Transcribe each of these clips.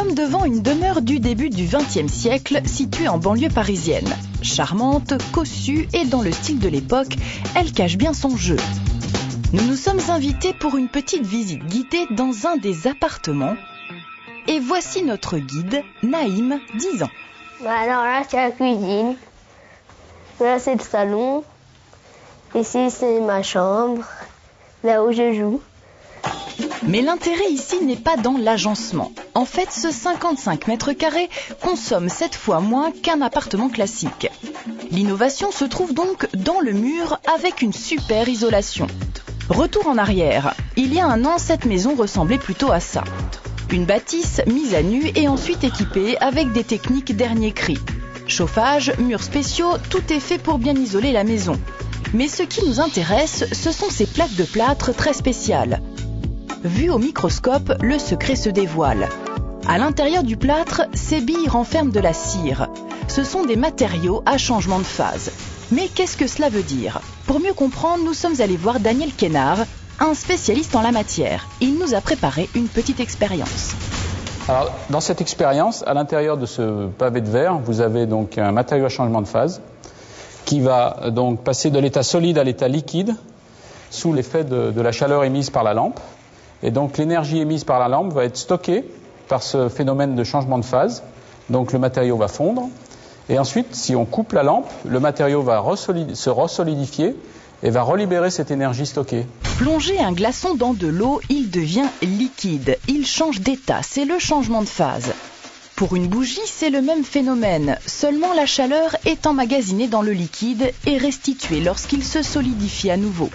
sommes devant une demeure du début du XXe siècle située en banlieue parisienne. Charmante, cossue et dans le style de l'époque, elle cache bien son jeu. Nous nous sommes invités pour une petite visite guidée dans un des appartements. Et voici notre guide, Naïm, 10 ans. Alors là, c'est la cuisine. Là, c'est le salon. Ici, c'est ma chambre, là où je joue. Mais l'intérêt ici n'est pas dans l'agencement. En fait, ce 55 mètres carrés consomme 7 fois moins qu'un appartement classique. L'innovation se trouve donc dans le mur avec une super isolation. Retour en arrière. Il y a un an, cette maison ressemblait plutôt à ça. Une bâtisse mise à nu et ensuite équipée avec des techniques dernier cri. Chauffage, murs spéciaux, tout est fait pour bien isoler la maison. Mais ce qui nous intéresse, ce sont ces plaques de plâtre très spéciales. Vu au microscope, le secret se dévoile. À l'intérieur du plâtre, ces billes renferment de la cire. Ce sont des matériaux à changement de phase. Mais qu'est-ce que cela veut dire? Pour mieux comprendre, nous sommes allés voir Daniel Kénard, un spécialiste en la matière. Il nous a préparé une petite expérience. Alors, dans cette expérience, à l'intérieur de ce pavé de verre, vous avez donc un matériau à changement de phase qui va donc passer de l'état solide à l'état liquide sous l'effet de la chaleur émise par la lampe. Et donc l'énergie émise par la lampe va être stockée par ce phénomène de changement de phase. Donc le matériau va fondre. Et ensuite, si on coupe la lampe, le matériau va se resolidifier et va relibérer cette énergie stockée. Plonger un glaçon dans de l'eau, il devient liquide. Il change d'état, c'est le changement de phase. Pour une bougie, c'est le même phénomène. Seulement la chaleur est emmagasinée dans le liquide et restituée lorsqu'il se solidifie à nouveau.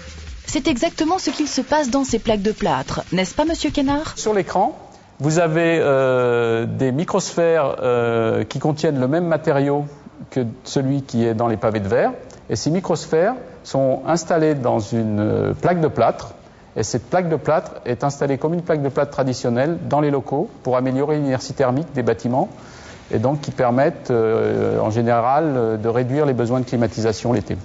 C'est exactement ce qu'il se passe dans ces plaques de plâtre, n'est-ce pas, Monsieur Kénard? Sur l'écran, vous avez des microsphères qui contiennent le même matériau que celui qui est dans les pavés de verre. Et ces microsphères sont installées dans une plaque de plâtre. Et cette plaque de plâtre est installée comme une plaque de plâtre traditionnelle dans les locaux pour améliorer l'inertie thermique des bâtiments et donc qui permettent en général de réduire les besoins de climatisation l'été.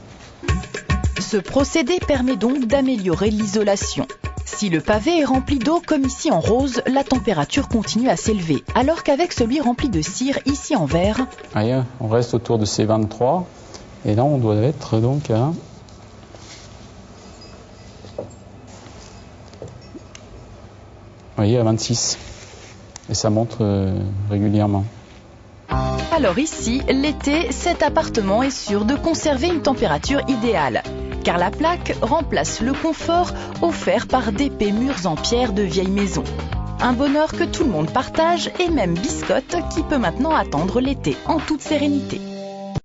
Ce procédé permet donc d'améliorer l'isolation. Si le pavé est rempli d'eau comme ici en rose, la température continue à s'élever, alors qu'avec celui rempli de cire ici en vert... On reste autour de ces 23 et là on doit être donc à... à 26 et ça monte régulièrement. Alors ici, l'été, cet appartement est sûr de conserver une température idéale, car la plaque remplace le confort offert par d'épais murs en pierre de vieille maison. Un bonheur que tout le monde partage et même biscotte qui peut maintenant attendre l'été en toute sérénité.